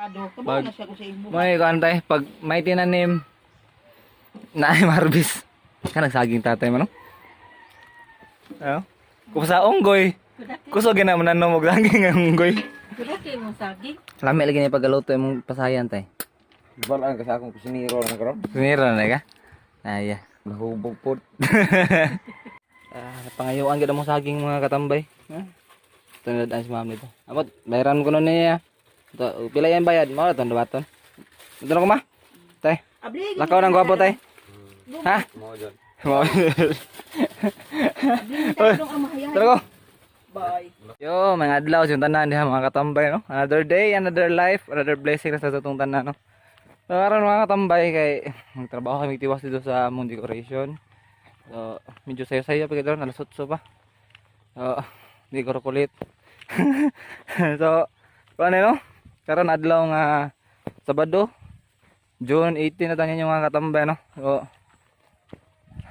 Pag may kantay, pag may tinanim na ay marbis. Ka nagsaging tatay mo no? Ayo. Kung sa unggoy, kuso gina man nanom og langing ang unggoy. Kaya mo saging. Lami lagi ni pagaluto imong pasayan tay. Balaan kasi akong kusiniro ng karon. Sinira na ka? Ay, Nahubog po. pangayuan gid mo saging mga katambay. Ha? Tunod ang si ma'am nito. Amot, bayaran ko nun niya. Ito, pila yan bayad? Mao na ton dawaton. Ito na ko ma. Tay. Lakaw nang gwapo tay. Ha? Mo dyan. Mo. Tara ko. Bye. Yo, mga adlaw yung tanan diha mga katambay no. Another day, another life, another blessing sa tutong tanan no. So, karon mga katambay kay magtrabaho kami tiwas dito sa among decoration. So, medyo sayo-sayo pa gid nalasotso pa. So, di ko kulit. So, paano no? Karon adlaw nga Sabado, June 18 na tanan yung mga katambay no. So,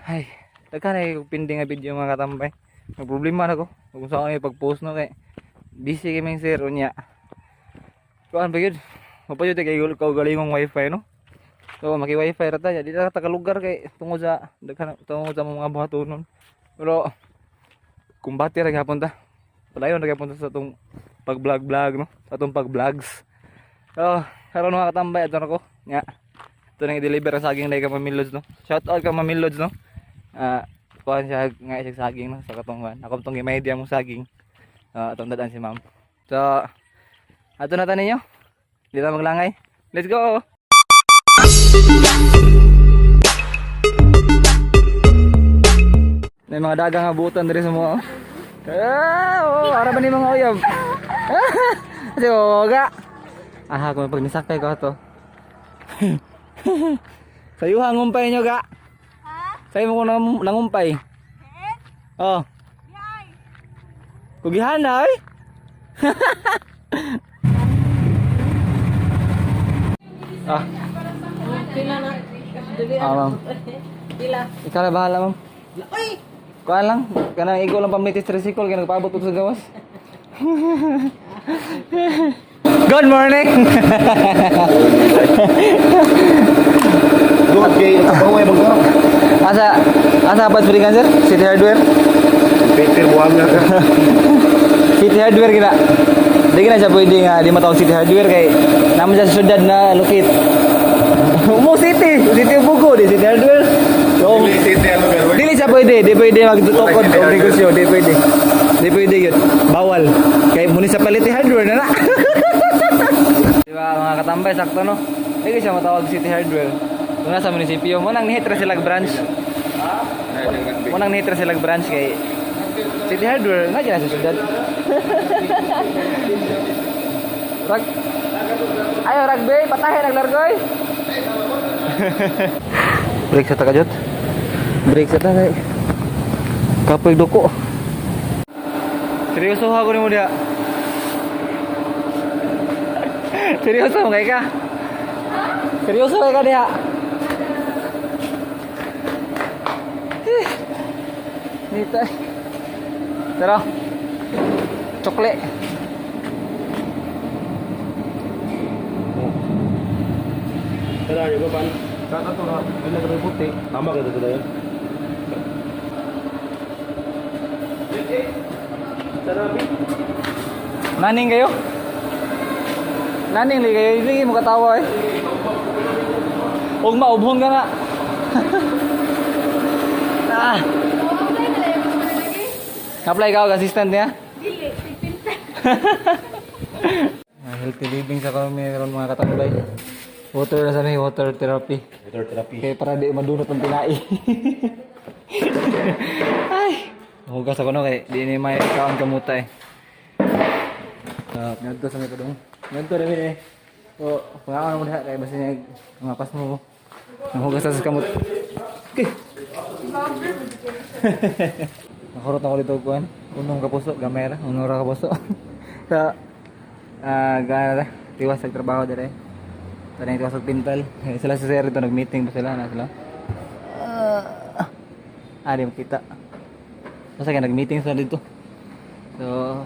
ay, daghan ay pending nga video mga katambay. May problema na ko kung saan ay pag-post no kay busy kami sir unya. Kuan ba gyud? Mapayod kay galingong wifi no. So maki-wifi ra ta di ta lugar kay tungod sa daghan tungod sa mga buhatonon. Pero kung bati ra gyapon ta. Padayon ra gyapon sa atong pag-vlog no, sa atong pag-vlogs. So karon mga katambay adto ko nya. Ito nang i-deliver ang saging dai ka Mamilods no. Shout out ka Mamilods no. Kuhan siya nga isang saging no, sa katungan. Ako itong gimay mong saging. Itong dadaan si ma'am. So, ato na ninyo. Hindi na maglangay. Let's go! May mga dagang abutan diri sa mga. Ara ba ni mga uyab? Kasi oga. Kung pag nisakay ko ito. Sayuhan ngumpay nyo ga. Sayo mo ko nangumpay. Oh. Kugihan na ay. Pila na. Ma'am. Pila. Ikaw na bahala ma'am. Uy! Kuha lang. Kanang igo lang pamitis tricycle. Kaya nagpaabot ko sa gawas. Good morning! Good gay. Nakabawa yung mga. Asa apa berikan sir? City Hardware? Peter Buanga ka. City Hardware kita. Di na siya pwede nga di matawag City Hardware kay naman siya sa syudad na lukit. Mo City Bugo di City Hardware. So, dili siya pwede, di pwede magtutukod o negosyo, di pwede. Di pwede yun. Bawal. Kay municipality hardware na na. Diba mga katambay, sakto no? Hindi siya matawag City Hardware. Doon sa munisipyo, munang nihitra silang branch. Munang nihitra silang branch kay City Hardware, nga dyan sa syudad. Ayo rugby, patahin naglargoy. Break sa takajot. Break sa takay. Kapoy doko. Seryoso ako ni mo dia. Seryoso kay ka. Seryoso kay ka dia. Nita. Tara. Cokle. Tara, yung ba? Kata to na. Bila ka may puti. Tama ka dito yun. Naning kayo? Naning li kayo, hindi mo katawa eh. Huwag maubhon ka na. Apply ka og assistant niya? Dili, pipinta. Healthy living sa kami meron mga katambay. Water na sa may water therapy. Water therapy. Kaya para di madunot ang tinai. Ay. Hugas ako no kay di ni may kaon kamuta eh. Ngadto sa may padung. Ngadto rin eh. O pangaon mo diha kay basta niya mapas mo. Nahugas sa kamot. Okay. Nakurot ako dito kuan. Unong kapuso, gamera, unong ra kapuso. Sa gana tiwas sa trabaho dire. Tani tiwas sa pintal. Sila sa sir dito nag-meeting pa sila na sila. Di makita. Basta kaya nag-meeting sila dito. So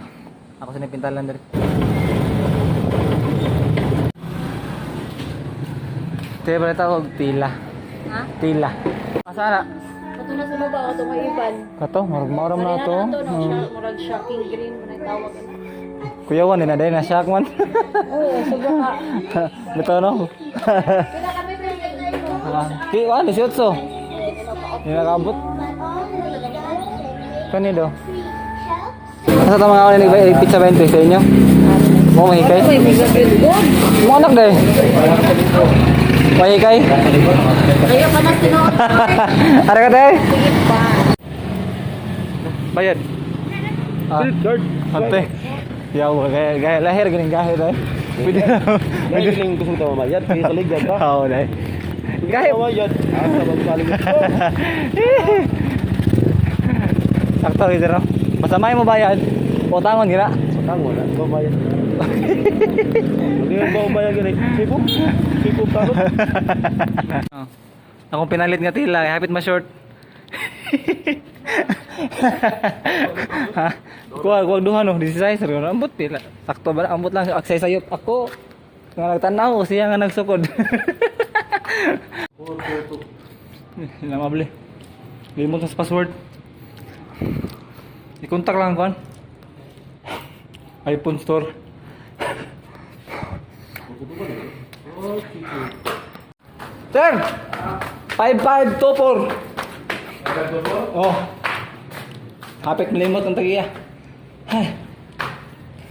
ako sa pintalan dire. Kaya pala tawag tila. Ha? Tila. Asana? Kato na sa baba, kato may iban. Kato, maram na to. Murag shocking green, manay tawag na. Kuya Wan, din na din na shock man. Oo, sobrang ka. Bito no? Kailan kami pinag-ibig? Ki, ano, 18. Hindi nakabot. Kanido. Asa ta mga ako na pizza 20 sa inyo? Mo mahikay? Uy, may gagawin ko. Mo anak deh. Mahikay? Ayaw ka mas tinoon. Ada ka deh? Tigit pa. Bayad. Card. Ante. Ya Allah, gaya lahir gini gaya deh. Lagi lang gusto mo mamayad. Kaya kaligyan ka. Oo deh. Gaya Mamayad. Asa magpaling ito. Sakto gitu no. Masamay mo bayad. Utangon gina. Tango na. Mamayad. Hindi ba umayag yun? Sipop? Sipop ka. Akong pinalit nga tila, hapit ma-short. Ha? Kuwag duha no, this size ro ambot pila. Sakto ba ambot lang aksay sayop ako. Nga nagtanaw siya nga nagsukod. Ina mabli. Limot sa password. I-contact lang kon. iPhone store. Sir! 5524. Oh. Hapik melimot ang tagiya. Ay.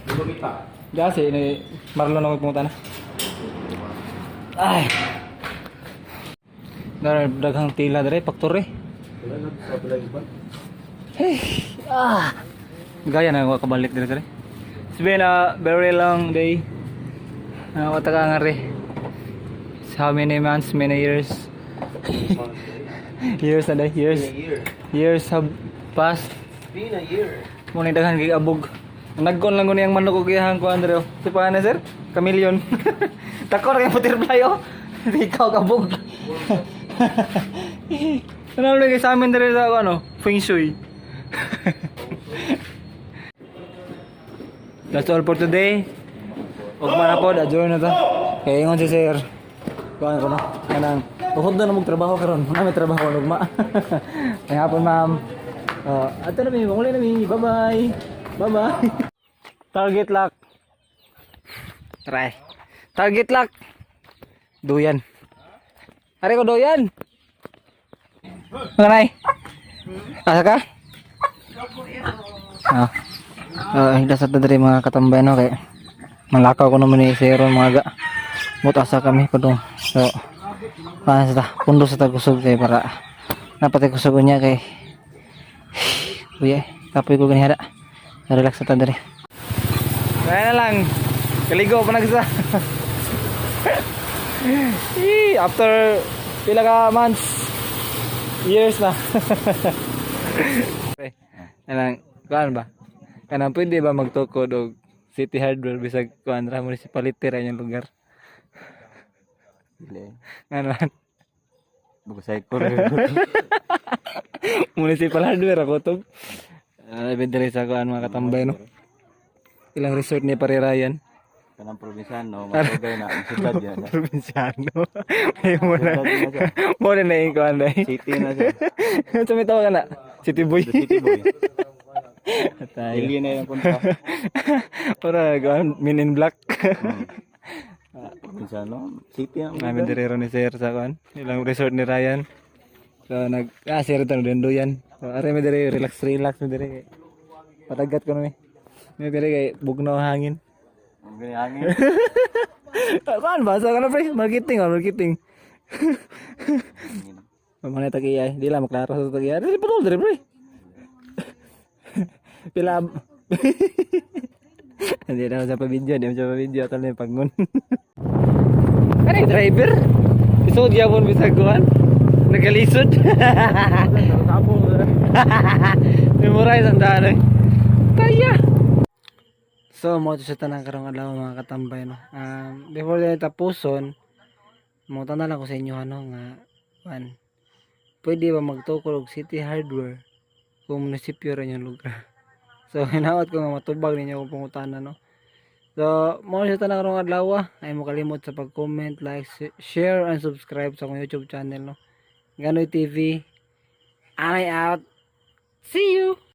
Dito kita. Dasi ini Marlon ang pumunta na. Ay. Daghang tila dire faktor eh. Wala na sa palagi ba? Hey. Ah. Gaya na ako kabalik dire dire. It's been a very long day. Wata ka nga re. How many months, many years? Years na day, years. Years have passed. Been a year. Muna daghan kay abog. Nagkon lang ko niyang manok og iyang ko Andreo. Si paano sir? Chameleon. Takor kay butterfly oh. Ikaw kabog. Ano lagi sa amin dire sa ano? Feng Shui. That's all for today. Og manapod adjourn na to. Kaya ingon si sir. Kuan ko no. Kanang uhod na mo trabaho karon. Na may trabaho lugma. Ay hapon ma'am. Ato na mi, muli na mi. Bye-bye. Bye-bye. Target lock. Try. Target lock. Duyan. Ari ko doyan. Nganay. Asa ka? Higda sa tadri mga katambay no kay malakaw ko naman ni Zero mga ga. Mutasa kami ko dong. So, sa pundo sa tagusog kay para napatay kusog niya kay kuya, kapoy ko ganihara. Relax sa tadri. Kaya na lang. Kaligo pa nagsa. After pila ka months, years na. Anang kuan ba? Kanang pwede ba magtukod og City Hardware bisag kuan ra municipality ra yung lugar. Dili. Ano? Bugusay ko. Municipal Hardware ako to. Bendere sa kuan mga katambay no. Ilang resort ni Parirayan. Kanang probinsyano, matugay na ang siyudad yan. Probinsyano. Ay mo na. Mo na yung kuan dai. City na siya. Sa may tawag na. City Boy. The City Boy. Tayo. Alien na yung punta. Para kuan Men in Black. Probinsyano, city ang Kami direro ni Sir sa kuan. Ilang resort ni Ryan. So Sir tan dendo yan. So are mi dire relax mi dire. Patagat ko na mi. Mi dire kay bugnaw hangin. Ang gani hangin. Kuan ba sa kana pre? Marketing. Pamana tagiya, di lang maklaro sa tagiya. Di putol dire pre. Pila. Hindi na sa video, tal na pangun. Ano yung driver? Isod yapon bisag kuan. Nagalisod. Memorize ang daan eh. Kaya. So mo sa tanang karong adlaw mga katambay no. Before din tapuson, mo tanan lang ko sa inyo ano nga kuan. Pwede ba magtukod og City Hardware kung munisipyo ra yung lugar. So hinaot ko nga matubag ninyo kung pangutana no. So, mo siya tanang karong adlaw, ay mo kalimot sa pag-comment, like, share and subscribe sa akong YouTube channel no. Ganoy TV. I out. See you.